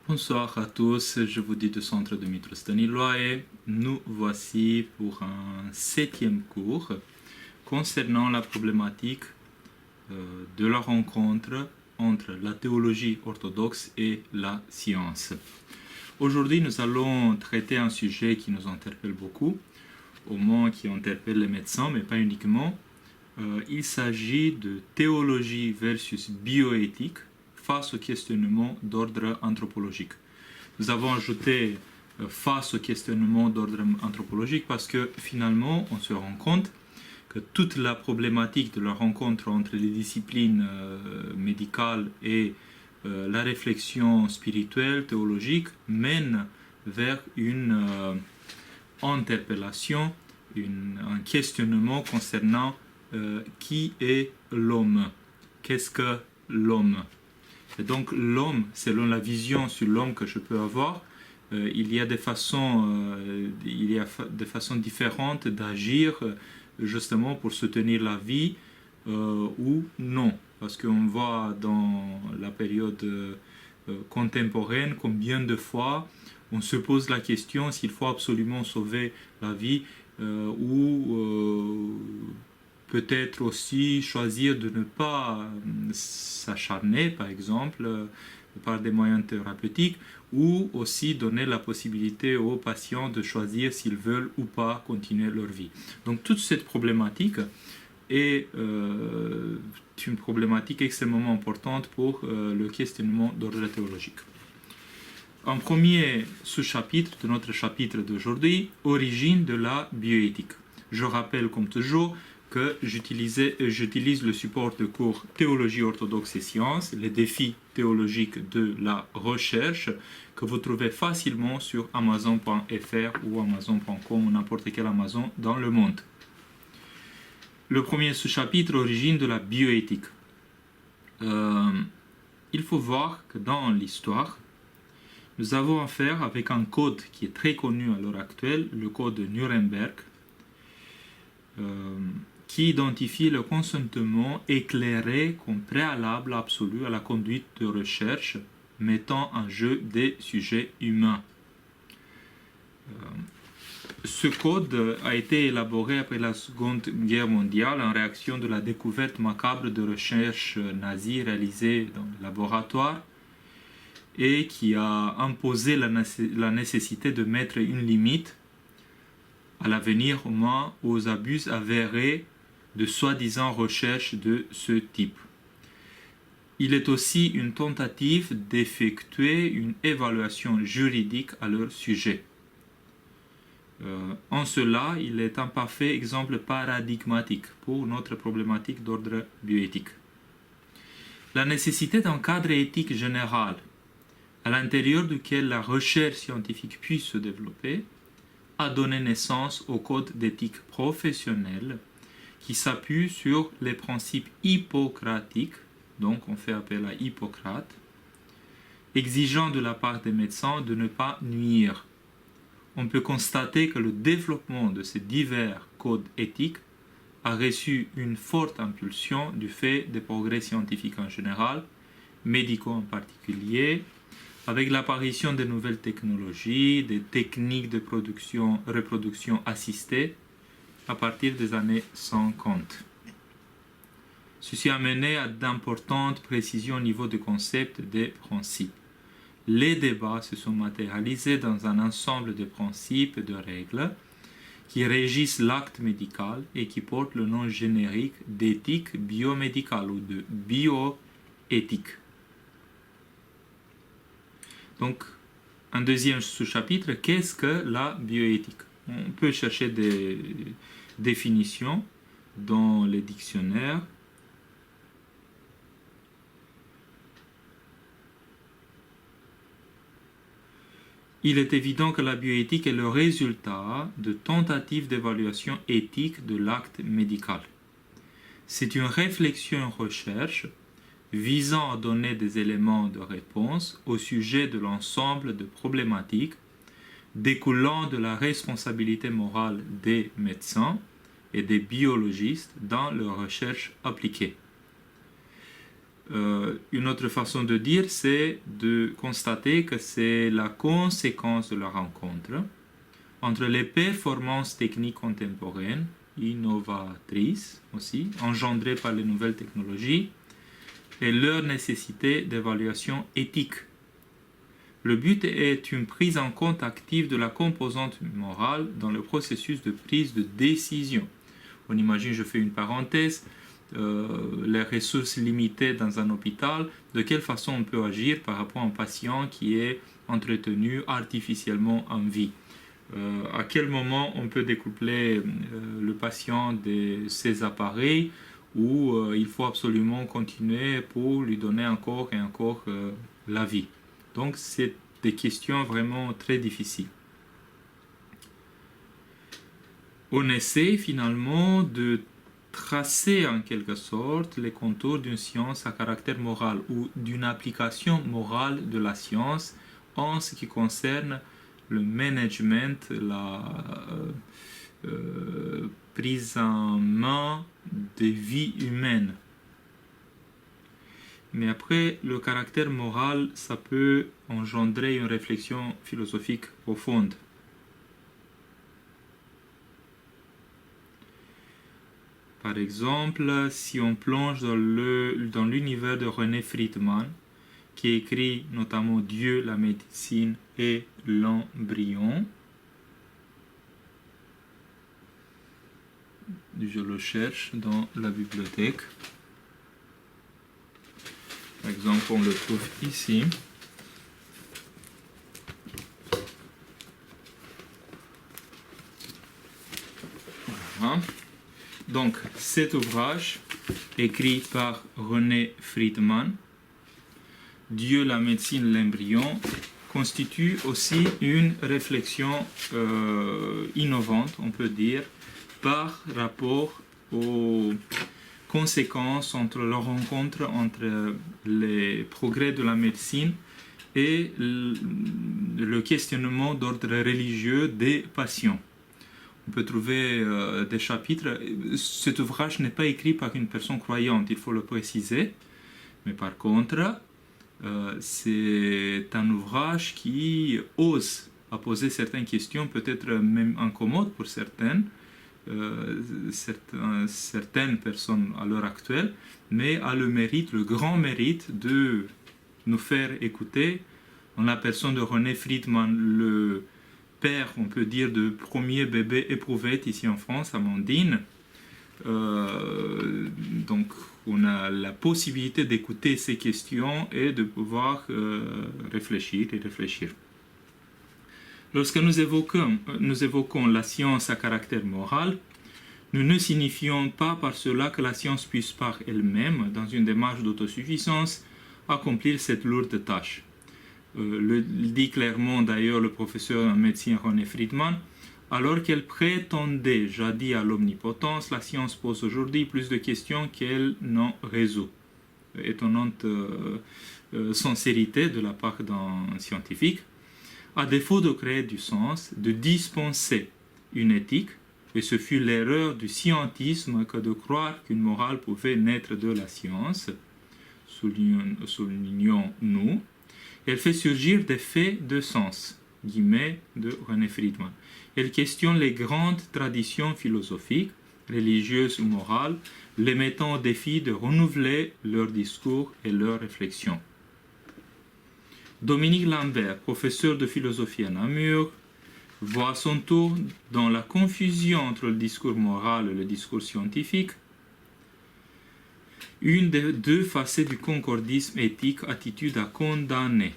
Bonsoir à tous, je vous dis du centre Dimitros Staniloae et nous voici pour un 7e cours concernant la problématique de la rencontre entre la théologie orthodoxe et la science. Aujourd'hui, nous allons traiter un sujet qui nous interpelle beaucoup, au moins qui interpelle les médecins, mais pas uniquement. Il s'agit de théologie versus bioéthique face au questionnement d'ordre anthropologique. Nous avons ajouté face au questionnement d'ordre anthropologique parce que finalement, on se rend compte que toute la problématique de la rencontre entre les disciplines médicales et la réflexion spirituelle, théologique, mène vers une interpellation, un questionnement concernant qui est l'homme, qu'est-ce que l'homme. Et donc l'homme, selon la vision sur l'homme que je peux avoir, il y a des façons différentes d'agir justement pour soutenir la vie ou non. Parce qu'on voit dans la période contemporaine combien de fois on se pose la question s'il faut absolument sauver la vie ou peut-être aussi choisir de ne pas s'acharner, par exemple, par des moyens thérapeutiques, ou aussi donner la possibilité aux patients de choisir s'ils veulent ou pas continuer leur vie. Donc toute cette problématique est une problématique extrêmement importante pour le questionnement d'ordre théologique. Un premier sous-chapitre de notre chapitre d'aujourd'hui, origine de la bioéthique. Je rappelle comme toujours que j'utilise le support de cours Théologie orthodoxe et sciences, les défis théologiques de la recherche, que vous trouvez facilement sur amazon.fr ou amazon.com ou n'importe quel Amazon dans le monde. Le premier sous-chapitre, origine de la bioéthique. Il faut voir que dans l'histoire, nous avons affaire avec un code qui est très connu à l'heure actuelle, le code de Nuremberg, qui identifie le consentement éclairé comme préalable absolu à la conduite de recherche mettant en jeu des sujets humains. Ce code a été élaboré après la Seconde Guerre mondiale en réaction de la découverte macabre de recherches nazies réalisées dans le laboratoire et qui a imposé la nécessité de mettre une limite à l'avenir au moins aux abus avérés de soi-disant recherches de ce type. Il est aussi une tentative d'effectuer une évaluation juridique à leur sujet. En cela, il est un parfait exemple paradigmatique pour notre problématique d'ordre bioéthique. La nécessité d'un cadre éthique général à l'intérieur duquel la recherche scientifique puisse se développer a donné naissance au code d'éthique professionnelle qui s'appuie sur les principes hippocratiques, donc on fait appel à Hippocrate, exigeant de la part des médecins de ne pas nuire. On peut constater que le développement de ces divers codes éthiques a reçu une forte impulsion du fait des progrès scientifiques en général, médicaux en particulier, avec l'apparition de nouvelles technologies, des techniques de reproduction assistée à partir des années 50. Ceci a mené à d'importantes précisions au niveau du concept des principes. Les débats se sont matérialisés dans un ensemble de principes et de règles qui régissent l'acte médical et qui portent le nom générique d'éthique biomédicale ou de bioéthique. Donc, un deuxième sous-chapitre, qu'est-ce que la bioéthique? On peut chercher des définitions dans les dictionnaires. Il est évident que la bioéthique est le résultat de tentatives d'évaluation éthique de l'acte médical. C'est une réflexion et recherche visant à donner des éléments de réponse au sujet de l'ensemble de problématiques découlant de la responsabilité morale des médecins et des biologistes dans leurs recherches appliquées. Une autre façon de dire, c'est de constater que c'est la conséquence de la rencontre entre les performances techniques contemporaines, innovatrices aussi, engendrées par les nouvelles technologies, et leur nécessité d'évaluation éthique. Le but est une prise en compte active de la composante morale dans le processus de prise de décision. On imagine, je fais une parenthèse, les ressources limitées dans un hôpital, de quelle façon on peut agir par rapport à un patient qui est entretenu artificiellement en vie. À quel moment on peut découpler le patient de ses appareils ou il faut absolument continuer pour lui donner encore et encore la vie. Donc c'est des questions vraiment très difficiles. On essaie finalement de tracer en quelque sorte les contours d'une science à caractère moral ou d'une application morale de la science en ce qui concerne le management, la prise en main des vies humaines. Mais après, le caractère moral, ça peut engendrer une réflexion philosophique profonde. Par exemple, si on plonge dans l'univers de René Friedman, qui écrit notamment Dieu, la médecine et l'embryon, je le cherche dans la bibliothèque. Par exemple, on le trouve ici. Voilà. Donc, cet ouvrage, écrit par René Friedman, Dieu, la médecine, l'embryon, constitue aussi une réflexion innovante, on peut dire, par rapport aux conséquences entre la rencontre entre les progrès de la médecine et le questionnement d'ordre religieux des patients. On peut trouver des chapitres. Cet ouvrage n'est pas écrit par une personne croyante, il faut le préciser. Mais par contre, c'est un ouvrage qui ose à poser certaines questions, peut-être même incommodes pour certaines personnes à l'heure actuelle, mais a le mérite, le grand mérite de nous faire écouter en la personne de René Friedman, le père, on peut dire, de premier bébé éprouvette ici en France, Amandine. Donc on a la possibilité d'écouter ces questions et de pouvoir réfléchir. Lorsque nous évoquons la science à caractère moral, nous ne signifions pas par cela que la science puisse par elle-même, dans une démarche d'autosuffisance, accomplir cette lourde tâche. Le dit clairement d'ailleurs le professeur en médecine René Friedman. Alors qu'elle prétendait jadis à l'omnipotence, la science pose aujourd'hui plus de questions qu'elle n'en résout. Étonnante sincérité de la part d'un scientifique. À défaut de créer du sens, de dispenser une éthique, et ce fut l'erreur du scientisme que de croire qu'une morale pouvait naître de la science, soulignons-nous, elle fait surgir des faits de sens, guillemets de René Friedman. Elle questionne les grandes traditions philosophiques, religieuses ou morales, les mettant au défi de renouveler leurs discours et leurs réflexions. Dominique Lambert, professeur de philosophie à Namur, voit à son tour dans la confusion entre le discours moral et le discours scientifique une des deux facettes du concordisme éthique, attitude à condamner.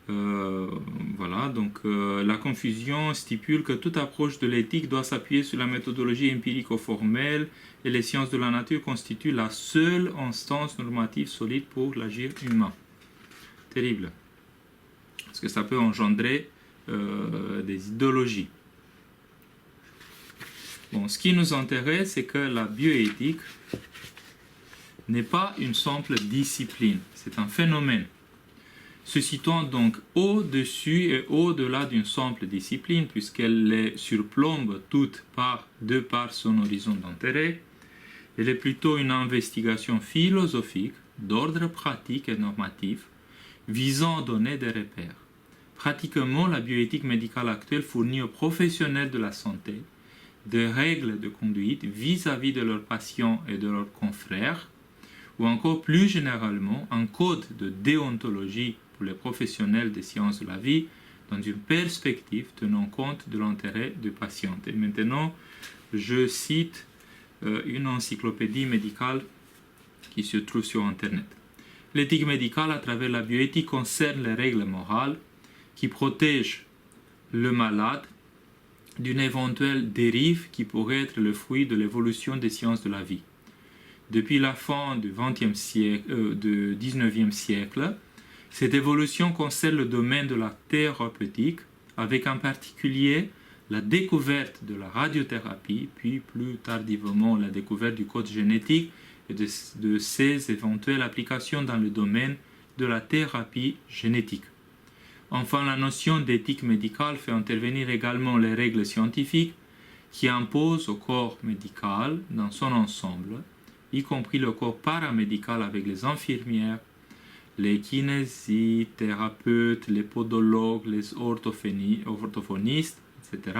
Voilà, donc la confusion stipule que toute approche de l'éthique doit s'appuyer sur la méthodologie empirico-formelle et les sciences de la nature constituent la seule instance normative solide pour l'agir humain. Terrible. Parce que ça peut engendrer des idéologies. Bon, ce qui nous intéresse, c'est que la bioéthique n'est pas une simple discipline, c'est un phénomène se situant donc au-dessus et au-delà d'une simple discipline, puisqu'elle les surplombe toutes de par son horizon d'intérêt, Elle est plutôt une investigation philosophique d'ordre pratique et normatif visant à donner des repères. Pratiquement, la bioéthique médicale actuelle fournit aux professionnels de la santé des règles de conduite vis-à-vis de leurs patients et de leurs confrères, ou encore plus généralement un code de déontologie pour les professionnels des sciences de la vie dans une perspective tenant compte de l'intérêt du patient. Et maintenant, je cite une encyclopédie médicale qui se trouve sur Internet. L'éthique médicale à travers la bioéthique concerne les règles morales qui protègent le malade d'une éventuelle dérive qui pourrait être le fruit de l'évolution des sciences de la vie. Depuis la fin du XXe siècle, cette évolution concerne le domaine de la thérapeutique, avec en particulier la découverte de la radiothérapie, puis plus tardivement la découverte du code génétique et de ses éventuelles applications dans le domaine de la thérapie génétique. Enfin, la notion d'éthique médicale fait intervenir également les règles scientifiques qui imposent au corps médical dans son ensemble, y compris le corps paramédical avec les infirmières, les kinésithérapeutes, les podologues, les orthophonistes, etc.,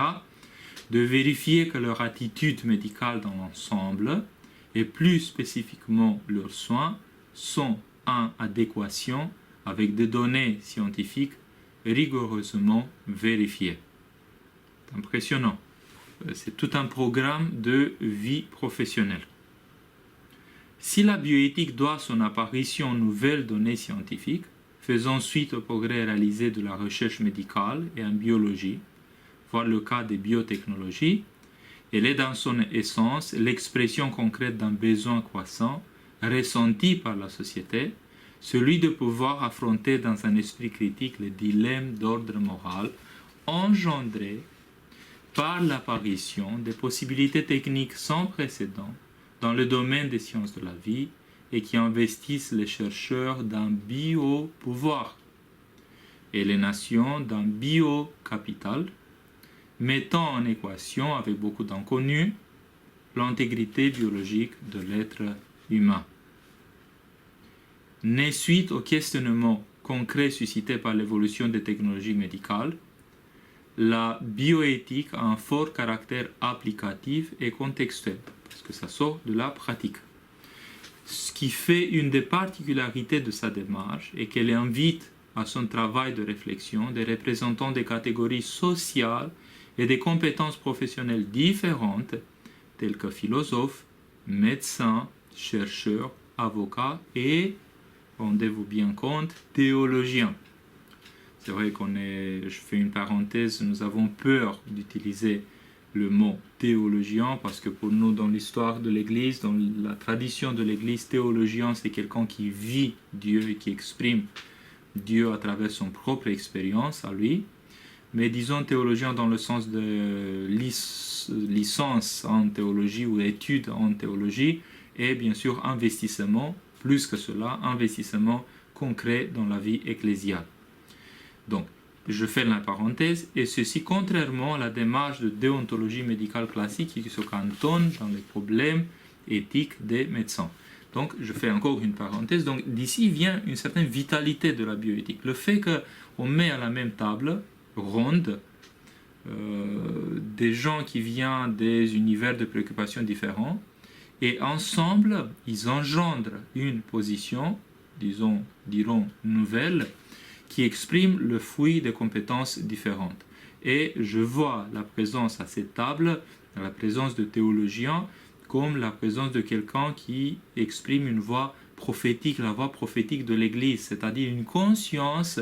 de vérifier que leur attitude médicale dans l'ensemble, et plus spécifiquement leurs soins, sont en adéquation avec des données scientifiques rigoureusement vérifiées. C'est impressionnant. C'est tout un programme de vie professionnelle. Si la bioéthique doit son apparition aux nouvelles données scientifiques, faisant suite au progrès réalisé de la recherche médicale et en biologie, voire le cas des biotechnologies, elle est dans son essence l'expression concrète d'un besoin croissant, ressenti par la société, celui de pouvoir affronter dans un esprit critique les dilemmes d'ordre moral engendrés par l'apparition des possibilités techniques sans précédent dans le domaine des sciences de la vie et qui investissent les chercheurs d'un bio-pouvoir et les nations d'un bio-capital, mettant en équation avec beaucoup d'inconnus l'intégrité biologique de l'être humain. Né suite au questionnement concret suscité par l'évolution des technologies médicales, la bioéthique a un fort caractère applicatif et contextuel, parce que ça sort de la pratique. Ce qui fait une des particularités de sa démarche est qu'elle invite à son travail de réflexion des représentants des catégories sociales et des compétences professionnelles différentes, telles que philosophes, médecins, chercheurs, avocats et, rendez-vous bien compte, théologiens. C'est vrai je fais une parenthèse, nous avons peur d'utiliser le mot théologien parce que pour nous, dans l'histoire de l'Église, dans la tradition de l'Église, théologien, c'est quelqu'un qui vit Dieu et qui exprime Dieu à travers son propre expérience à lui. Mais disons théologien dans le sens de licence en théologie ou études en théologie et bien sûr investissement, plus que cela, investissement concret dans la vie ecclésiale. Donc, je fais la parenthèse, et ceci contrairement à la démarche de déontologie médicale classique qui se cantonne dans les problèmes éthiques des médecins. Donc, je fais encore une parenthèse. Donc, d'ici vient une certaine vitalité de la bioéthique. Le fait qu'on met à la même table ronde des gens qui viennent des univers de préoccupations différents, et ensemble, ils engendrent une position, dirons nouvelle, qui exprime le fruit des compétences différentes. Et je vois la présence à cette table, la présence de théologiens, comme la présence de quelqu'un qui exprime une voix prophétique, la voix prophétique de l'Église, c'est-à-dire une conscience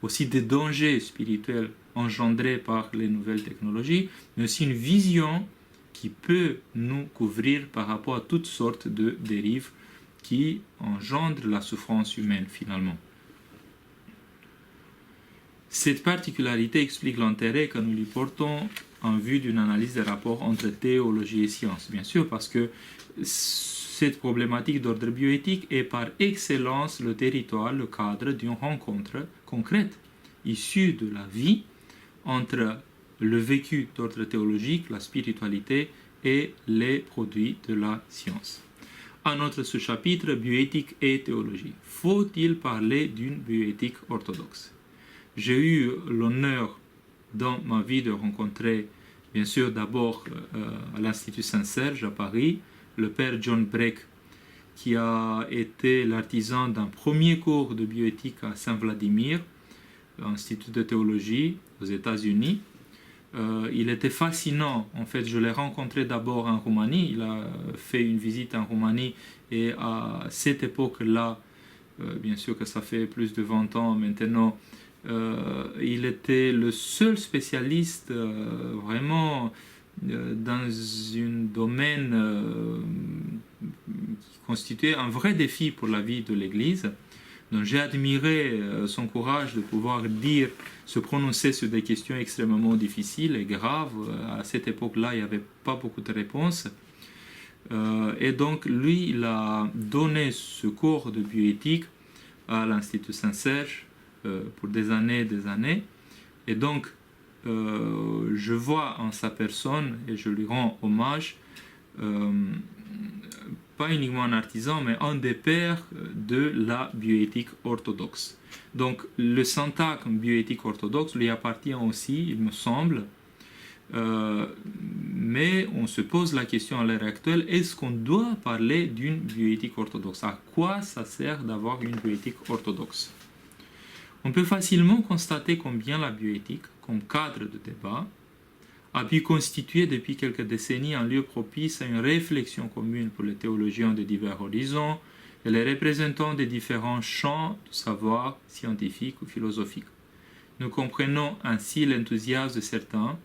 aussi des dangers spirituels engendrés par les nouvelles technologies, mais aussi une vision qui peut nous couvrir par rapport à toutes sortes de dérives qui engendrent la souffrance humaine finalement. Cette particularité explique l'intérêt que nous lui portons en vue d'une analyse des rapports entre théologie et science. Bien sûr, parce que cette problématique d'ordre bioéthique est par excellence le territoire, le cadre d'une rencontre concrète, issue de la vie, entre le vécu d'ordre théologique, la spiritualité et les produits de la science. À notre sous-chapitre, bioéthique et théologie. Faut-il parler d'une bioéthique orthodoxe? J'ai eu l'honneur dans ma vie de rencontrer, bien sûr, d'abord à l'Institut Saint-Serge à Paris, le père John Breck, qui a été l'artisan d'un premier cours de bioéthique à Saint-Vladimir, Institut de théologie aux États-Unis. Il était fascinant. En fait, je l'ai rencontré d'abord en Roumanie. Il a fait une visite en Roumanie et à cette époque-là, bien sûr que ça fait plus de 20 ans maintenant, il était le seul spécialiste vraiment dans un domaine qui constituait un vrai défi pour la vie de l'Église. Donc j'ai admiré son courage de pouvoir se prononcer sur des questions extrêmement difficiles et graves. À cette époque-là, il n'y avait pas beaucoup de réponses. Et donc lui, il a donné ce cours de bioéthique à l'Institut Saint-Serge pour des années et des années. Et donc, je vois en sa personne, et je lui rends hommage, pas uniquement un artisan, mais un des pères de la bioéthique orthodoxe. Donc, le syntagme bioéthique orthodoxe lui appartient aussi, il me semble, mais on se pose la question à l'heure actuelle, est-ce qu'on doit parler d'une bioéthique orthodoxe? À quoi ça sert d'avoir une bioéthique orthodoxe? On peut facilement constater combien la bioéthique, comme cadre de débat, a pu constituer depuis quelques décennies un lieu propice à une réflexion commune pour les théologiens de divers horizons et les représentants des différents champs du savoir scientifique ou philosophique. Nous comprenons ainsi l'enthousiasme de certains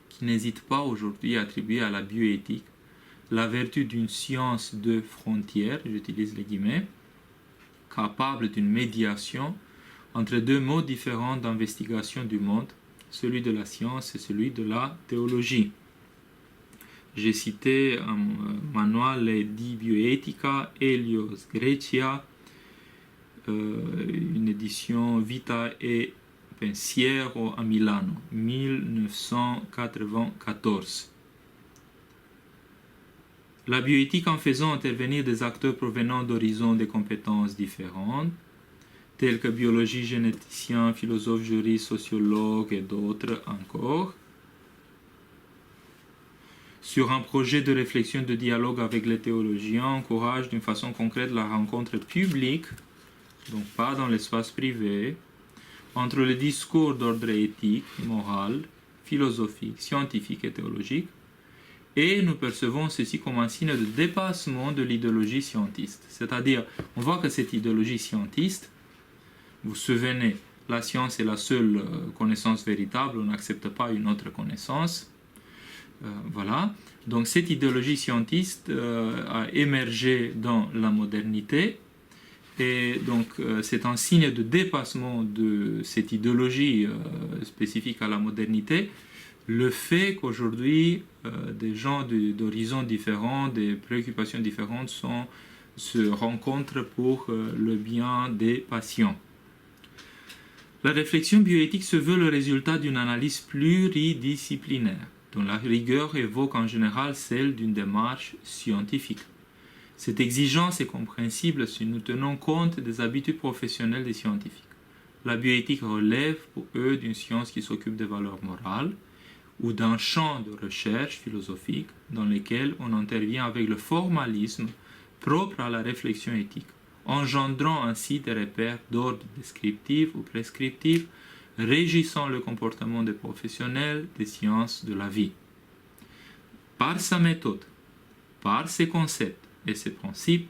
qui n'hésitent pas aujourd'hui à attribuer à la bioéthique la vertu d'une science de frontières, j'utilise les guillemets, capable d'une médiation entre deux modes différents d'investigation du monde, celui de la science et celui de la théologie. J'ai cité un manuale di bioetica Helios Grecia, une édition Vita e Pensiero à Milano, 1994. La bioéthique en faisant intervenir des acteurs provenant d'horizons de compétences différentes, tels que biologie, généticiens, philosophes, juristes, sociologues et d'autres encore, sur un projet de réflexion de dialogue avec les théologiens, encourage d'une façon concrète la rencontre publique, donc pas dans l'espace privé, entre les discours d'ordre éthique, moral, philosophique, scientifique et théologique, et nous percevons ceci comme un signe de dépassement de l'idéologie scientiste. C'est-à-dire, on voit que cette idéologie scientiste, vous vous souvenez, la science est la seule connaissance véritable, on n'accepte pas une autre connaissance. Voilà. Donc cette idéologie scientiste a émergé dans la modernité et donc c'est un signe de dépassement de cette idéologie spécifique à la modernité, le fait qu'aujourd'hui des gens d'horizons différents, des préoccupations différentes se rencontrent pour le bien des patients. La réflexion bioéthique se veut le résultat d'une analyse pluridisciplinaire, dont la rigueur évoque en général celle d'une démarche scientifique. Cette exigence est compréhensible si nous tenons compte des habitudes professionnelles des scientifiques. La bioéthique relève pour eux d'une science qui s'occupe des valeurs morales ou d'un champ de recherche philosophique dans lequel on intervient avec le formalisme propre à la réflexion éthique, engendrant ainsi des repères d'ordre descriptif ou prescriptif régissant le comportement des professionnels des sciences de la vie. Par sa méthode, par ses concepts et ses principes,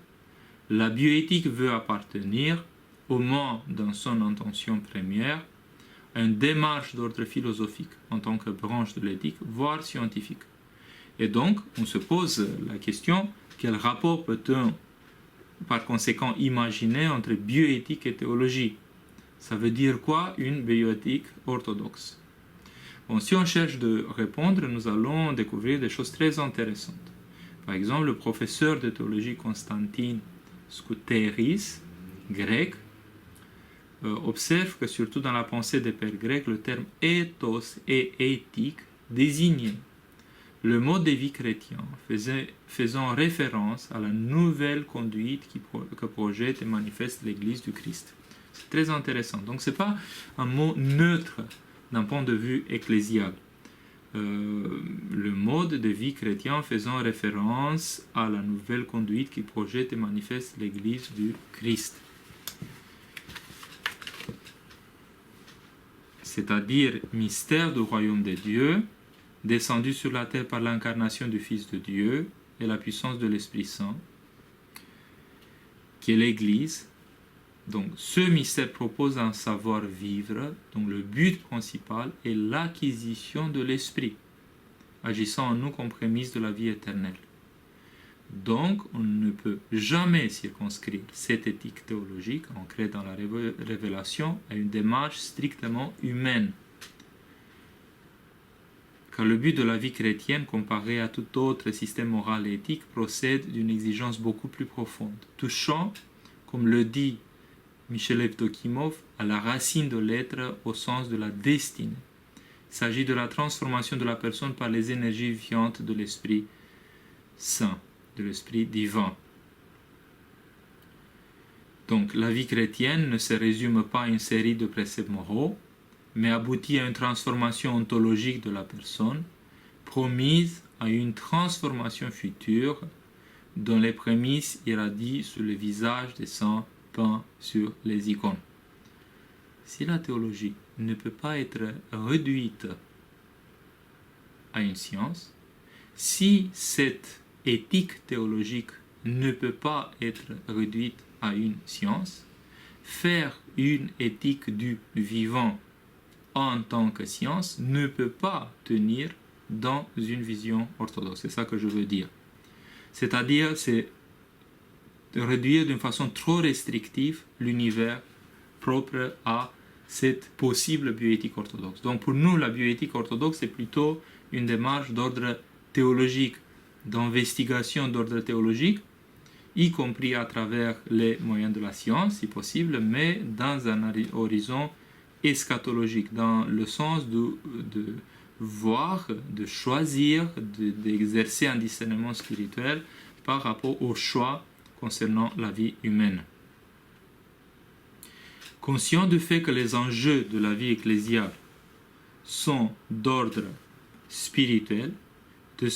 la bioéthique veut appartenir, au moins dans son intention première, à une démarche d'ordre philosophique en tant que branche de l'éthique, voire scientifique. Et donc, on se pose la question, quel rapport peut-on par conséquent imaginer entre bioéthique et théologie? Ça veut dire quoi une bioéthique orthodoxe? Bon, si on cherche de répondre, nous allons découvrir des choses très intéressantes. Par exemple, le professeur de théologie Constantin Skouteris, grec, observe que surtout dans la pensée des pères grecs, le terme ethos et éthique désignait le mode de vie chrétien faisant référence à la nouvelle conduite que projette et manifeste l'Église du Christ. C'est très intéressant. Donc ce n'est pas un mot neutre d'un point de vue ecclésial. Le mode de vie chrétien faisant référence à la nouvelle conduite qui projette et manifeste l'Église du Christ. C'est-à-dire mystère du royaume de Dieu, descendu sur la terre par l'incarnation du Fils de Dieu et la puissance de l'Esprit Saint, qui est l'Église. Donc ce mystère propose un savoir-vivre, dont le but principal est l'acquisition de l'Esprit, agissant en nous comme prémisse de la vie éternelle. Donc on ne peut jamais circonscrire cette éthique théologique ancrée dans la révélation à une démarche strictement humaine. Car le but de la vie chrétienne, comparé à tout autre système moral et éthique, procède d'une exigence beaucoup plus profonde, touchant, comme le dit Michel Evdokimov, à la racine de l'être au sens de la destinée. Il s'agit de la transformation de la personne par les énergies vivantes de l'Esprit Saint, de l'Esprit divin. Donc la vie chrétienne ne se résume pas à une série de préceptes moraux, mais aboutit à une transformation ontologique de la personne, promise à une transformation future dont les prémices irradient sur le visage des saints peints sur les icônes. Si la théologie ne peut pas être réduite à une science, si cette éthique théologique ne peut pas être réduite à une science, faire une éthique du vivant en tant que science ne peut pas tenir dans une vision orthodoxe. C'est ça que je veux dire. C'est-à-dire, c'est réduire d'une façon trop restrictive l'univers propre à cette possible bioéthique orthodoxe. Donc pour nous, la bioéthique orthodoxe est plutôt une démarche d'ordre théologique, d'investigation d'ordre théologique, y compris à travers les moyens de la science, si possible, mais dans un horizon eschatologique, dans le sens de voir, de choisir, d'exercer un discernement spirituel par rapport au choix concernant la vie humaine. Conscient du fait que les enjeux de la vie ecclésiale sont d'ordre spirituel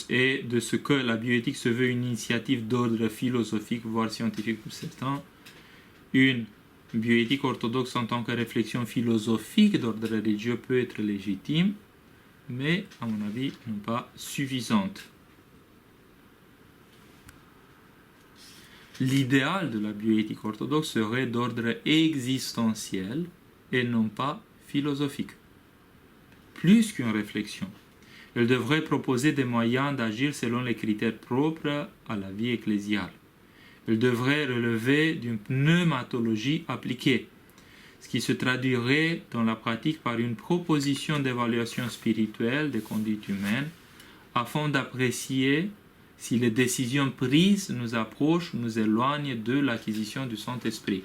et de ce que la bioéthique se veut une initiative d'ordre philosophique, voire scientifique pour certains, une bioéthique orthodoxe en tant que réflexion philosophique d'ordre religieux peut être légitime, mais à mon avis non pas suffisante. L'idéal de la bioéthique orthodoxe serait d'ordre existentiel et non pas philosophique. Plus qu'une réflexion, elle devrait proposer des moyens d'agir selon les critères propres à la vie ecclésiale. Elle devrait relever d'une pneumatologie appliquée, ce qui se traduirait dans la pratique par une proposition d'évaluation spirituelle des conduites humaines afin d'apprécier si les décisions prises nous approchent ou nous éloignent de l'acquisition du Saint-Esprit.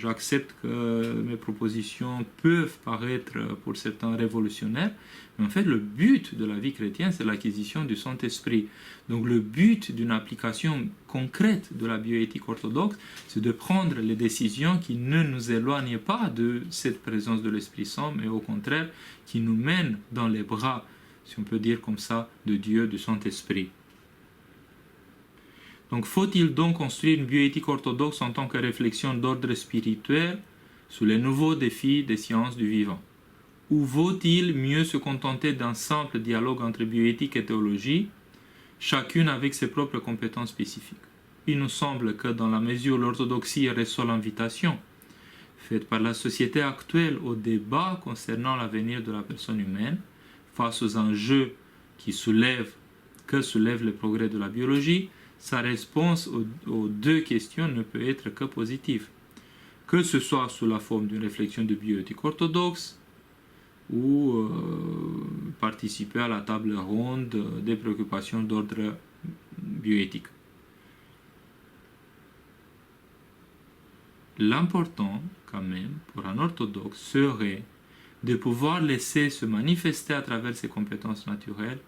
J'accepte que mes propositions peuvent paraître pour certains révolutionnaires, mais en fait le but de la vie chrétienne c'est l'acquisition du Saint-Esprit. Donc le but d'une application concrète de la bioéthique orthodoxe, c'est de prendre les décisions qui ne nous éloignent pas de cette présence de l'Esprit Saint, mais au contraire qui nous mènent dans les bras, si on peut dire comme ça, de Dieu, du Saint-Esprit. Donc faut-il donc construire une bioéthique orthodoxe en tant que réflexion d'ordre spirituel sur les nouveaux défis des sciences du vivant? Ou vaut-il mieux se contenter d'un simple dialogue entre bioéthique et théologie, chacune avec ses propres compétences spécifiques? Il nous semble que dans la mesure où l'orthodoxie reçoit l'invitation faite par la société actuelle au débat concernant l'avenir de la personne humaine, face aux enjeux que soulèvent les progrès de la biologie, sa réponse aux deux questions ne peut être que positive, que ce soit sous la forme d'une réflexion de bioéthique orthodoxe ou participer à la table ronde des préoccupations d'ordre bioéthique. L'important, quand même, pour un orthodoxe serait de pouvoir laisser se manifester à travers ses compétences naturelles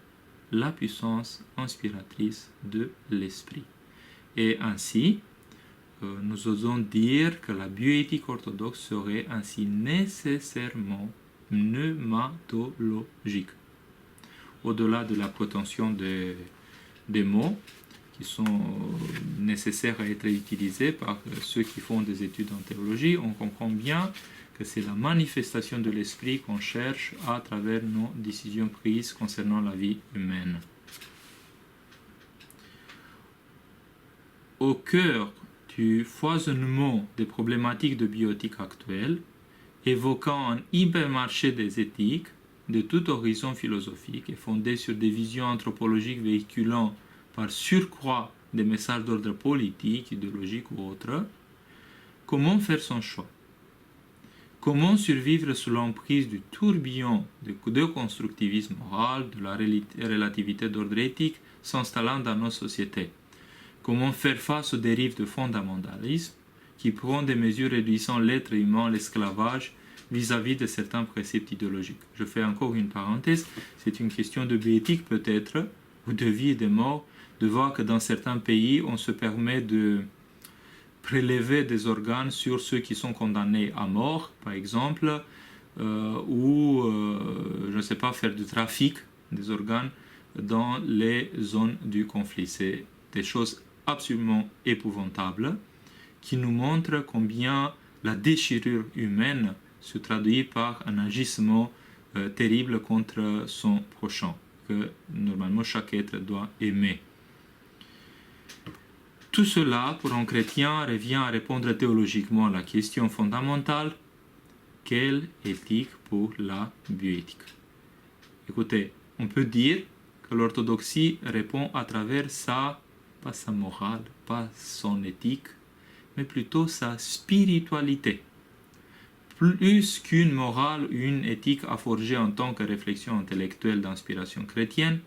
la puissance inspiratrice de l'esprit. Et ainsi, nous osons dire que la bioéthique orthodoxe serait ainsi nécessairement pneumatologique. Au-delà de la prétention des mots qui sont nécessaires à être utilisés par ceux qui font des études en théologie, on comprend bien que c'est la manifestation de l'esprit qu'on cherche à travers nos décisions prises concernant la vie humaine. Au cœur du foisonnement des problématiques de bioéthique actuelles, évoquant un hypermarché des éthiques de tout horizon philosophique et fondé sur des visions anthropologiques véhiculant par surcroît des messages d'ordre politique, idéologique ou autre, comment faire son choix? Comment survivre sous l'emprise du tourbillon de constructivisme moral, de la relativité d'ordre éthique s'installant dans nos sociétés? Comment faire face aux dérives de fondamentalisme qui prend des mesures réduisant l'être humain à l'esclavage vis-à-vis de certains préceptes idéologiques? Je fais encore une parenthèse, c'est une question de bioéthique peut-être, ou de vie et de mort, de voir que dans certains pays, on se permet de prélever des organes sur ceux qui sont condamnés à mort, par exemple, ou, je ne sais pas, faire du trafic des organes dans les zones du conflit. C'est des choses absolument épouvantables qui nous montrent combien la déchirure humaine se traduit par un agissement terrible contre son prochain, que normalement chaque être doit aimer. Tout cela, pour un chrétien, revient à répondre théologiquement à la question fondamentale: quelle éthique pour la bioéthique? Écoutez, on peut dire que l'orthodoxie répond à travers pas sa morale, pas son éthique, mais plutôt sa spiritualité. Plus qu'une morale ou une éthique à forger en tant que réflexion intellectuelle d'inspiration chrétienne,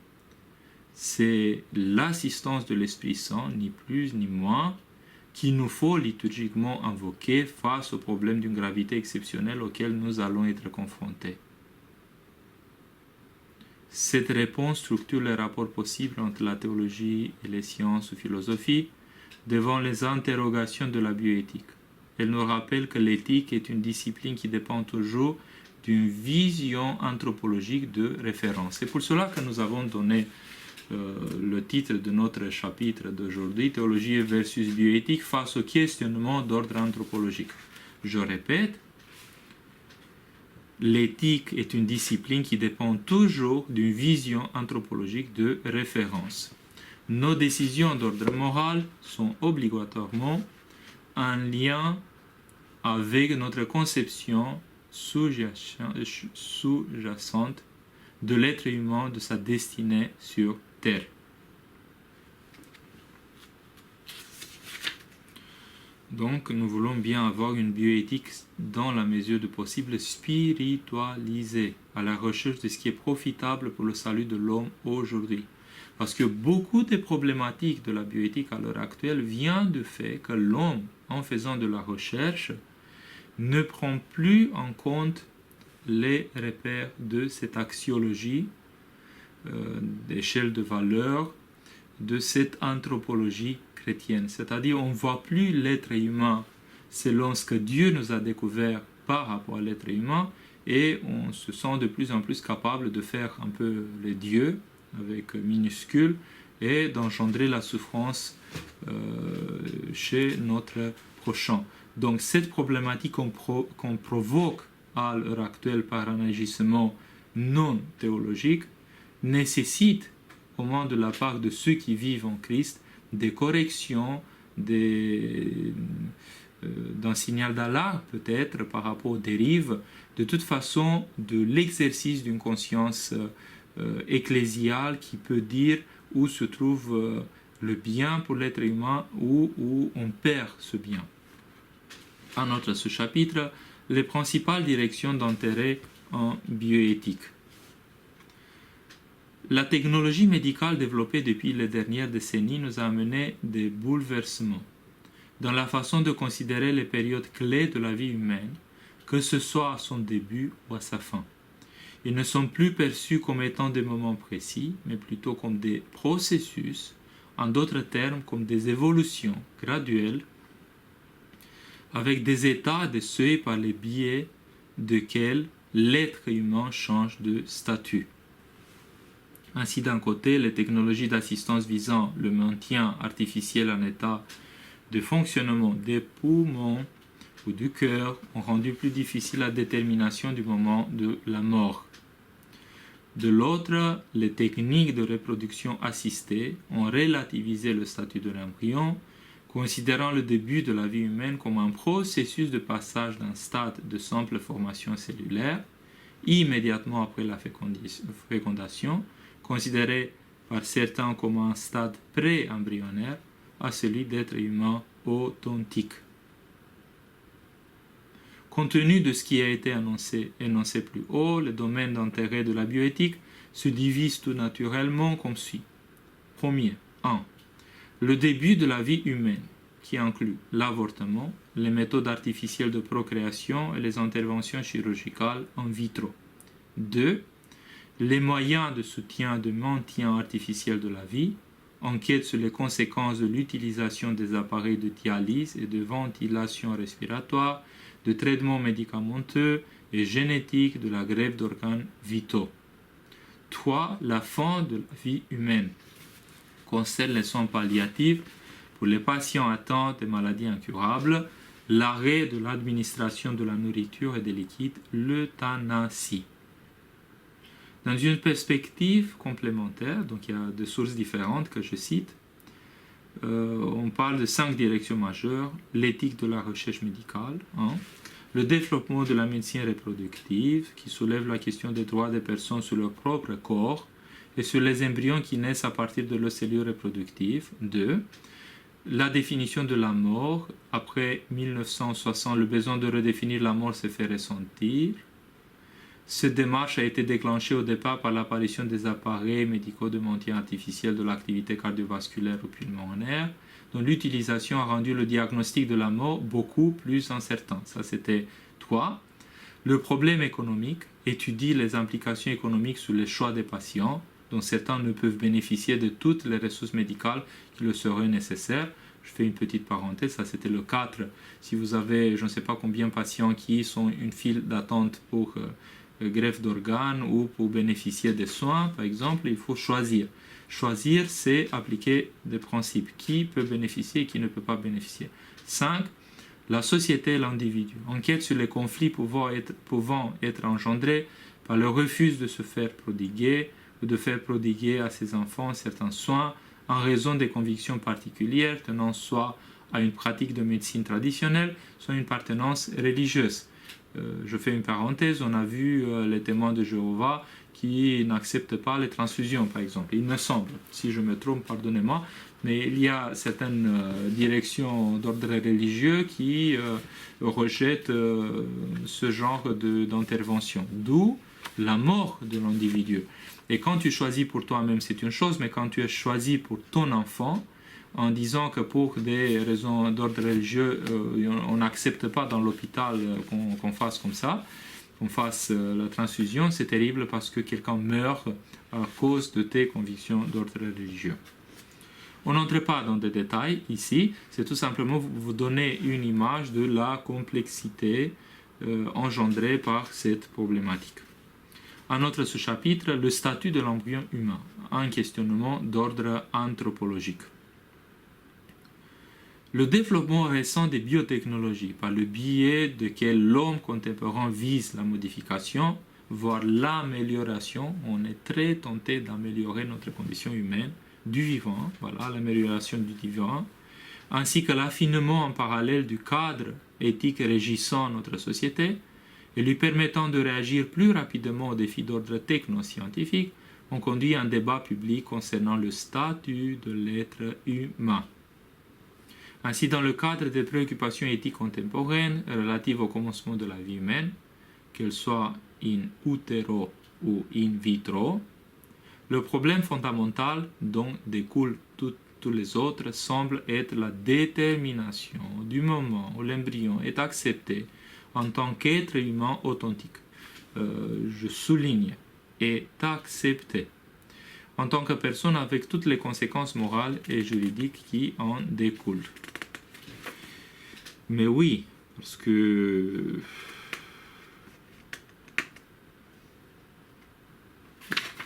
c'est l'assistance de l'Esprit Saint, ni plus ni moins, qu'il nous faut liturgiquement invoquer face au problème d'une gravité exceptionnelle auquel nous allons être confrontés. Cette réponse structure les rapports possibles entre la théologie et les sciences ou philosophies devant les interrogations de la bioéthique. Elle nous rappelle que l'éthique est une discipline qui dépend toujours d'une vision anthropologique de référence. C'est pour cela que nous avons donné le titre de notre chapitre d'aujourd'hui, Théologie versus bioéthique face au questionnement d'ordre anthropologique. Je répète, l'éthique est une discipline qui dépend toujours d'une vision anthropologique de référence. Nos décisions d'ordre moral sont obligatoirement en lien avec notre conception sous-jacente de l'être humain, de sa destinée sur Terre. Donc, nous voulons bien avoir une bioéthique dans la mesure du possible spiritualisée, à la recherche de ce qui est profitable pour le salut de l'homme aujourd'hui. Parce que beaucoup des problématiques de la bioéthique à l'heure actuelle viennent du fait que l'homme, en faisant de la recherche, ne prend plus en compte les repères de cette axiologie d'échelle de valeur, de cette anthropologie chrétienne. C'est-à-dire, on ne voit plus l'être humain selon ce que Dieu nous a découvert par rapport à l'être humain, et on se sent de plus en plus capable de faire un peu les dieux, avec minuscule, et d'engendrer la souffrance chez notre prochain. Donc cette problématique qu'on provoque à l'heure actuelle par un agissement non théologique nécessite, au moins de la part de ceux qui vivent en Christ, des corrections, d'un signal d'alarme peut-être par rapport aux dérives, de toute façon de l'exercice d'une conscience ecclésiale qui peut dire où se trouve le bien pour l'être humain ou où on perd ce bien. À notre sous-chapitre, les principales directions d'intérêt en bioéthique. La technologie médicale développée depuis les dernières décennies nous a amené des bouleversements dans la façon de considérer les périodes clés de la vie humaine, que ce soit à son début ou à sa fin. Ils ne sont plus perçus comme étant des moments précis, mais plutôt comme des processus, en d'autres termes comme des évolutions graduelles, avec des états de seuil par les biais desquels l'être humain change de statut. Ainsi, d'un côté, les technologies d'assistance visant le maintien artificiel en état de fonctionnement des poumons ou du cœur ont rendu plus difficile la détermination du moment de la mort. De l'autre, les techniques de reproduction assistée ont relativisé le statut de l'embryon, considérant le début de la vie humaine comme un processus de passage d'un stade de simple formation cellulaire, immédiatement après la fécondation, considéré par certains comme un stade pré-embryonnaire, à celui d'être humain authentique. Compte tenu de ce qui a été énoncé plus haut, le domaine d'intérêt de la bioéthique se divise tout naturellement comme suit. Premier, 1. Le début de la vie humaine, qui inclut l'avortement, les méthodes artificielles de procréation et les interventions chirurgicales in vitro. 2. Les moyens de soutien de maintien artificiel de la vie, enquête sur les conséquences de l'utilisation des appareils de dialyse et de ventilation respiratoire, de traitements médicamenteux et génétiques de la greffe d'organes vitaux. 3. La fin de la vie humaine concerne les soins palliatifs pour les patients atteints de maladies incurables, l'arrêt de l'administration de la nourriture et des liquides, l'euthanasie. Dans une perspective complémentaire, donc il y a des sources différentes que je cite, on parle de 5 directions majeures: l'éthique de la recherche médicale, le développement de la médecine reproductive, qui soulève la question des droits des personnes sur leur propre corps et sur les embryons qui naissent à partir de leurs cellules reproductives. 2. La définition de la mort. Après 1960, le besoin de redéfinir la mort s'est fait ressentir. Cette démarche a été déclenchée au départ par l'apparition des appareils médicaux de maintien artificiel de l'activité cardiovasculaire ou pulmonaire, dont l'utilisation a rendu le diagnostic de la mort beaucoup plus incertain. Ça, c'était 3. Le problème économique étudie les implications économiques sur les choix des patients, dont certains ne peuvent bénéficier de toutes les ressources médicales qui leur seraient nécessaires. Je fais une petite parenthèse, ça c'était le 4. Si vous avez, je ne sais pas combien de patients qui sont une file d'attente pour greffe d'organes ou pour bénéficier des soins, par exemple, il faut choisir. Choisir, c'est appliquer des principes. Qui peut bénéficier et qui ne peut pas bénéficier. 5. La société et l'individu. Enquête sur les conflits pouvant être engendrés par le refus de se faire prodiguer ou de faire prodiguer à ses enfants certains soins en raison des convictions particulières tenant soit à une pratique de médecine traditionnelle, soit à une appartenance religieuse. Je fais une parenthèse, on a vu les témoins de Jéhovah qui n'acceptent pas les transfusions, par exemple. Il me semble, si je me trompe, pardonnez-moi, mais il y a certaines directions d'ordre religieux qui rejettent ce genre d'intervention. D'où la mort de l'individu. Et quand tu choisis pour toi-même, c'est une chose, mais quand tu es choisi pour ton enfant, en disant que pour des raisons d'ordre religieux, on n'accepte pas dans l'hôpital qu'on fasse comme ça, qu'on fasse la transfusion, c'est terrible parce que quelqu'un meurt à cause de tes convictions d'ordre religieux. On n'entre pas dans des détails ici, c'est tout simplement vous donner une image de la complexité engendrée par cette problématique. Un autre sous-chapitre, le statut de l'embryon humain, un questionnement d'ordre anthropologique. Le développement récent des biotechnologies, par le biais desquels l'homme contemporain vise la modification, voire l'amélioration, on est très tenté d'améliorer notre condition humaine, du vivant, voilà, l'amélioration du vivant, ainsi que l'affinement en parallèle du cadre éthique régissant notre société, et lui permettant de réagir plus rapidement aux défis d'ordre techno-scientifique, ont conduit un débat public concernant le statut de l'être humain. Ainsi, dans le cadre des préoccupations éthiques contemporaines relatives au commencement de la vie humaine, qu'elle soit in utero ou in vitro, le problème fondamental dont découlent tous les autres semble être la détermination du moment où l'embryon est accepté en tant qu'être humain authentique. je souligne, est accepté en tant que personne avec toutes les conséquences morales et juridiques qui en découlent. Mais oui, parce que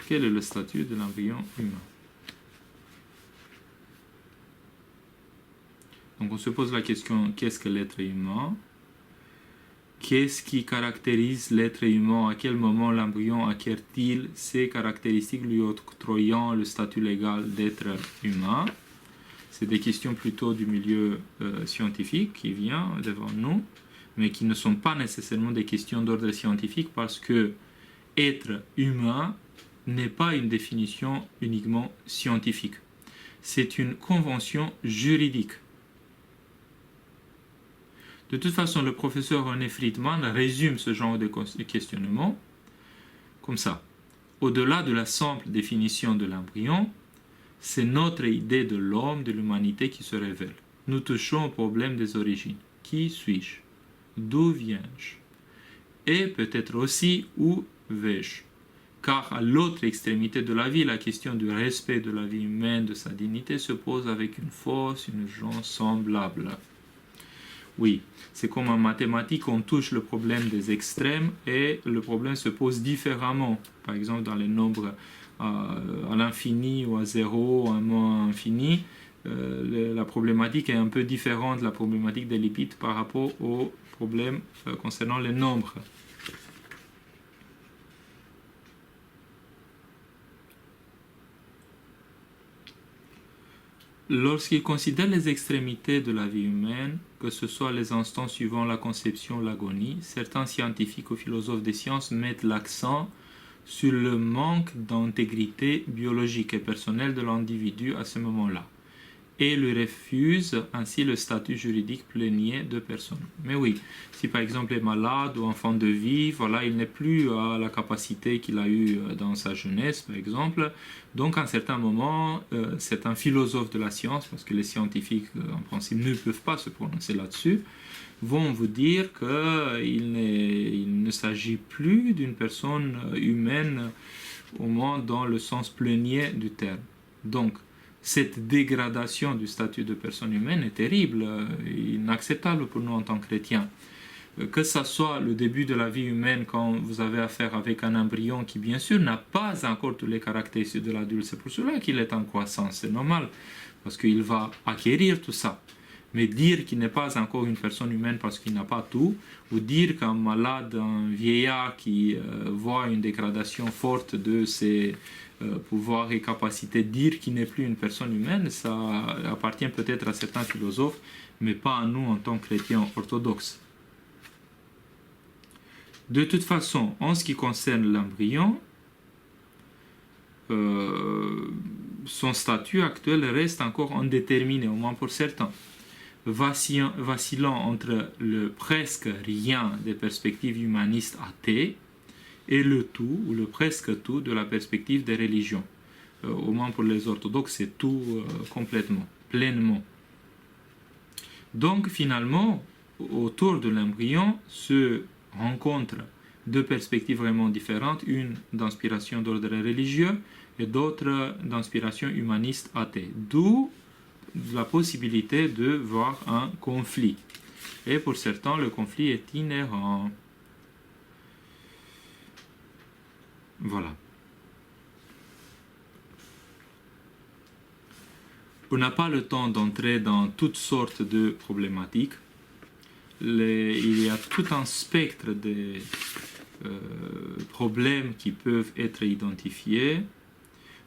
quel est le statut de l'embryon humain? Donc on se pose la question, qu'est-ce que l'être humain? Qu'est-ce qui caractérise l'être humain? À quel moment l'embryon acquiert-il ces caractéristiques lui octroyant le statut légal d'être humain? C'est des questions plutôt du milieu scientifique qui vient devant nous, mais qui ne sont pas nécessairement des questions d'ordre scientifique parce que être humain n'est pas une définition uniquement scientifique. C'est une convention juridique. De toute façon, le professeur René Friedman résume ce genre de questionnement comme ça. Au-delà de la simple définition de l'embryon, c'est notre idée de l'homme, de l'humanité qui se révèle. Nous touchons au problème des origines. Qui suis-je? D'où viens-je? Et peut-être aussi où vais-je? Car à l'autre extrémité de la vie, la question du respect de la vie humaine, de sa dignité, se pose avec une force, une urgence semblable. Oui, c'est comme en mathématiques, on touche le problème des extrêmes et le problème se pose différemment. Par exemple, dans les nombres à l'infini ou à zéro, à un moins infini, la problématique est un peu différente de la problématique des lipides par rapport au problème concernant les nombres. Lorsqu'il considère les extrémités de la vie humaine, que ce soit les instants suivant la conception ou l'agonie, certains scientifiques ou philosophes des sciences mettent l'accent sur le manque d'intégrité biologique et personnelle de l'individu à ce moment-là, et lui refusent ainsi le statut juridique plénier de personne. Mais oui, si par exemple est malade ou enfant de vie, voilà, il n'est plus à la capacité qu'il a eue dans sa jeunesse, par exemple. Donc à un certain moment, certains philosophes de la science, parce que les scientifiques en principe ne peuvent pas se prononcer là-dessus, vont vous dire qu'il ne s'agit plus d'une personne humaine, au moins dans le sens plénier du terme. Donc, cette dégradation du statut de personne humaine est terrible, inacceptable pour nous en tant que chrétiens. Que ce soit le début de la vie humaine quand vous avez affaire avec un embryon qui bien sûr n'a pas encore tous les caractéristiques de l'adulte, c'est pour cela qu'il est en croissance, c'est normal, parce qu'il va acquérir tout ça. Mais dire qu'il n'est pas encore une personne humaine parce qu'il n'a pas tout, ou dire qu'un malade, un vieillard qui voit une dégradation forte de ses pouvoirs et capacités, dire qu'il n'est plus une personne humaine, ça appartient peut-être à certains philosophes, mais pas à nous en tant que chrétiens orthodoxes. De toute façon, en ce qui concerne l'embryon, son statut actuel reste encore indéterminé, au moins pour certains, vacillant entre le presque rien des perspectives humanistes athées et le tout, ou le presque tout, de la perspective des religions. Au moins pour les orthodoxes, c'est tout complètement, pleinement. Donc finalement, autour de l'embryon se rencontrent deux perspectives vraiment différentes, une d'inspiration d'ordre religieux et d'autre d'inspiration humaniste athée. D'où la possibilité de voir un conflit. Et pour certains, le conflit est inhérent. Voilà. On n'a pas le temps d'entrer dans toutes sortes de problématiques. Il y a tout un spectre de problèmes qui peuvent être identifiés.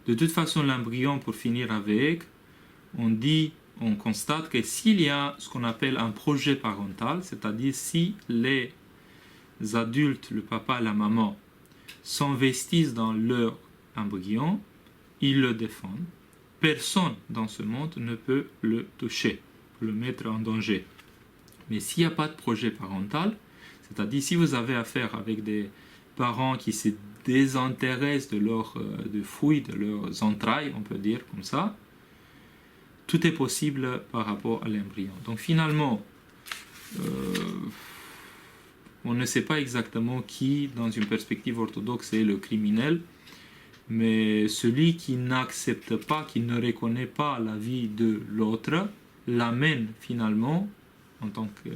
De toute façon, l'embryon, pour finir avec, on constate que s'il y a ce qu'on appelle un projet parental, c'est-à-dire si les adultes, le papa et la maman, s'investissent dans leur embryon, ils le défendent. Personne dans ce monde ne peut le toucher, le mettre en danger. Mais s'il n'y a pas de projet parental, c'est-à-dire si vous avez affaire avec des parents qui se désintéressent de leurs fruits, de leurs entrailles, on peut dire comme ça, tout est possible par rapport à l'embryon. Donc finalement, On ne sait pas exactement qui, dans une perspective orthodoxe, est le criminel, mais celui qui n'accepte pas, qui ne reconnaît pas la vie de l'autre, l'amène finalement, en tant que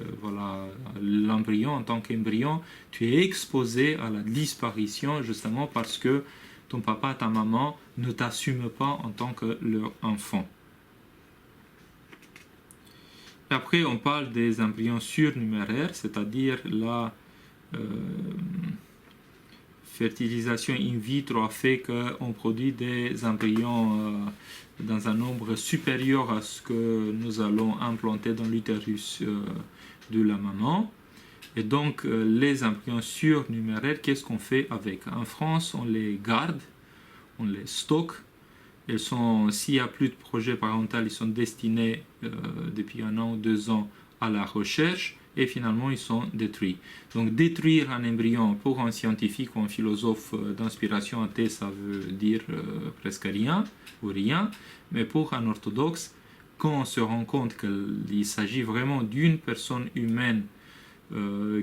l'embryon, en tant qu'embryon, tu es exposé à la disparition justement parce que ton papa, ta maman ne t'assument pas en tant que leur enfant. Après, on parle des embryons surnuméraires, c'est-à-dire la fertilisation in vitro a fait qu'on produit des embryons dans un nombre supérieur à ce que nous allons implanter dans l'utérus de la maman. Et donc, les embryons surnuméraires, qu'est-ce qu'on fait avec? En France, on les garde, on les stocke. S'il n'y a plus de projet parental, ils sont destinés depuis 1 an ou 2 ans à la recherche et finalement ils sont détruits. Donc détruire un embryon pour un scientifique ou un philosophe d'inspiration athée, ça veut dire presque rien ou rien, mais pour un orthodoxe, quand on se rend compte qu'il s'agit vraiment d'une personne humaine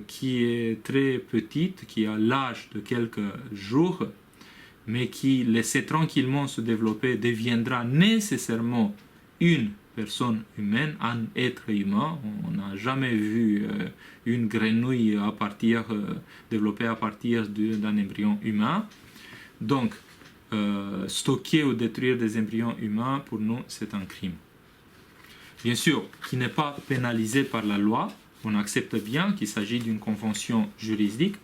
qui est très petite, qui a l'âge de quelques jours, mais qui, laissé tranquillement se développer, deviendra nécessairement une personne humaine, un être humain. On n'a jamais vu une grenouille développée à partir d'un embryon humain. Donc, stocker ou détruire des embryons humains, pour nous, c'est un crime. Bien sûr, qui n'est pas pénalisé par la loi. On accepte bien qu'il s'agit d'une convention juridique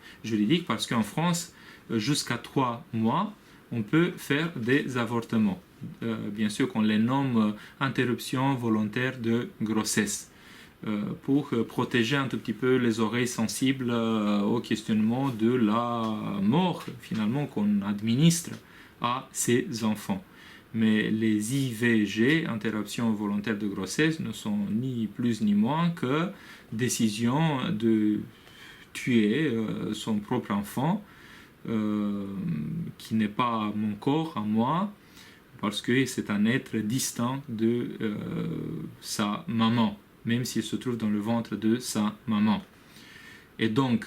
parce qu'en France, jusqu'à 3 mois, on peut faire des avortements. Bien sûr qu'on les nomme interruption volontaire de grossesse, pour protéger un tout petit peu les oreilles sensibles au questionnement de la mort, finalement, qu'on administre à ces enfants. Mais les IVG, interruption volontaire de grossesse, ne sont ni plus ni moins que décision de tuer son propre enfant, qui n'est pas mon corps à moi, parce que c'est un être distinct de sa maman, même s'il se trouve dans le ventre de sa maman. Et donc,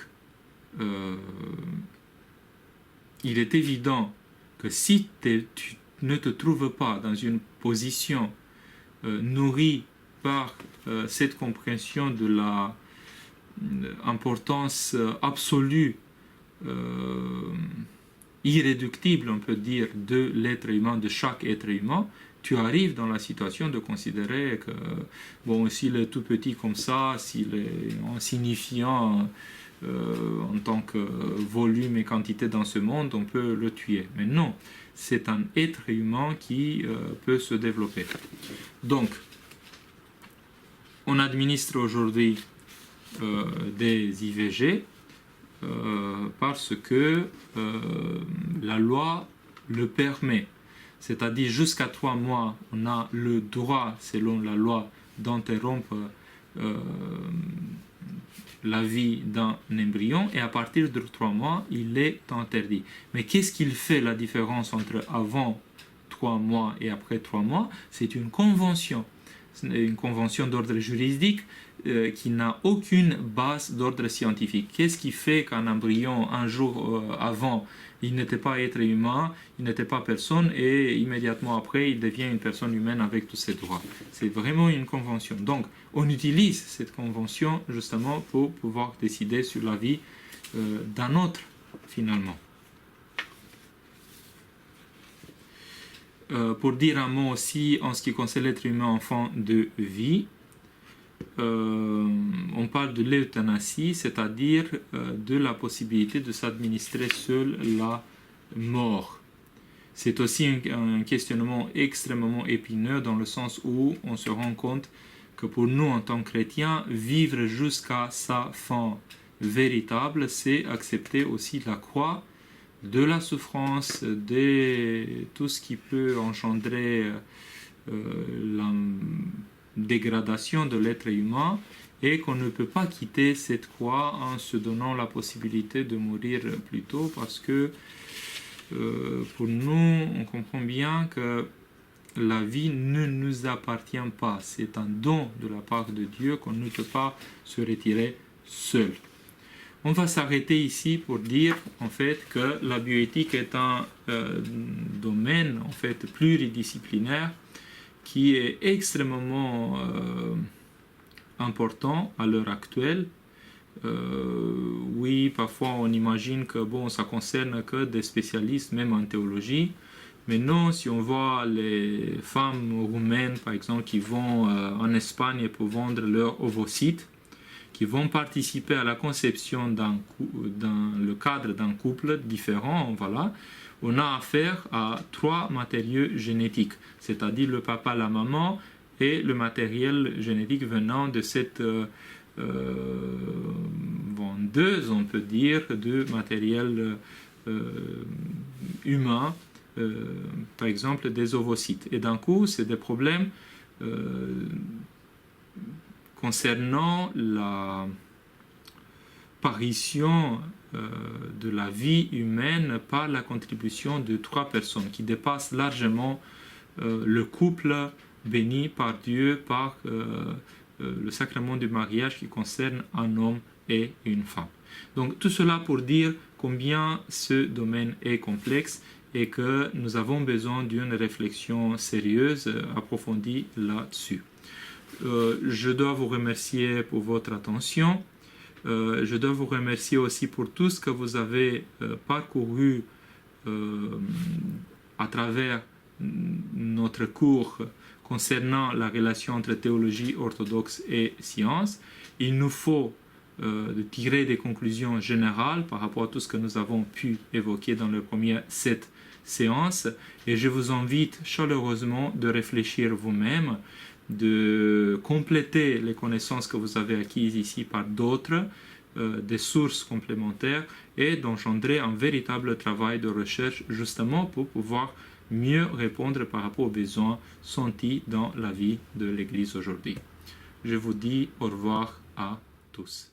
il est évident que si tu ne te trouves pas dans une position nourrie par cette compréhension de l'importance absolue, irréductible, on peut dire, de l'être humain, de chaque être humain, tu arrives dans la situation de considérer que, bon, s'il est tout petit comme ça, s'il est insignifiant en tant que volume et quantité dans ce monde, on peut le tuer. Mais non, c'est un être humain qui peut se développer. Donc, on administre aujourd'hui des IVG parce que la loi le permet. C'est-à-dire jusqu'à 3 mois, on a le droit, selon la loi, d'interrompre la vie d'un embryon, et à partir de 3 mois, il est interdit. Mais qu'est-ce qu'il fait la différence entre avant 3 mois et après 3 mois? C'est une convention d'ordre juridique qui n'a aucune base d'ordre scientifique. Qu'est-ce qui fait qu'un embryon, un jour avant, il n'était pas être humain, il n'était pas personne, et immédiatement après, il devient une personne humaine avec tous ses droits? C'est vraiment une convention. Donc, on utilise cette convention justement pour pouvoir décider sur la vie d'un autre, finalement. Pour dire un mot aussi en ce qui concerne l'être humain en fin de vie, on parle de l'euthanasie, c'est-à-dire de la possibilité de s'administrer seul la mort. C'est aussi un questionnement extrêmement épineux dans le sens où on se rend compte que pour nous en tant que chrétiens, vivre jusqu'à sa fin véritable, c'est accepter aussi la croix, de la souffrance, de tout ce qui peut engendrer la dégradation de l'être humain, et qu'on ne peut pas quitter cette croix en se donnant la possibilité de mourir plus tôt, parce que pour nous, on comprend bien que la vie ne nous appartient pas. C'est un don de la part de Dieu qu'on ne peut pas se retirer seul. On va s'arrêter ici pour dire en fait que la bioéthique est un domaine en fait pluridisciplinaire qui est extrêmement important à l'heure actuelle. Oui, parfois on imagine que bon, ça concerne que des spécialistes, même en théologie. Mais non, si on voit les femmes roumaines, par exemple, qui vont en Espagne pour vendre leurs ovocytes, qui vont participer à la conception dans le cadre d'un couple différent, voilà, on a affaire à 3 matériaux génétiques, c'est-à-dire le papa, la maman et le matériel génétique venant de cette vendeuse, on peut dire, de matériel humain, par exemple des ovocytes. Et d'un coup, c'est des problèmes concernant l'apparition de la vie humaine par la contribution de 3 personnes qui dépassent largement le couple béni par Dieu par le sacrement du mariage qui concerne un homme et une femme. Donc tout cela pour dire combien ce domaine est complexe et que nous avons besoin d'une réflexion sérieuse, approfondie là-dessus. Je dois vous remercier pour votre attention. Je dois vous remercier aussi pour tout ce que vous avez parcouru à travers notre cours concernant la relation entre théologie orthodoxe et science. Il nous faut tirer des conclusions générales par rapport à tout ce que nous avons pu évoquer dans les premières 7 séances. Et je vous invite chaleureusement de réfléchir vous-même, de compléter les connaissances que vous avez acquises ici par d'autres, des sources complémentaires, et d'engendrer un véritable travail de recherche justement pour pouvoir mieux répondre par rapport aux besoins sentis dans la vie de l'Église aujourd'hui. Je vous dis au revoir à tous.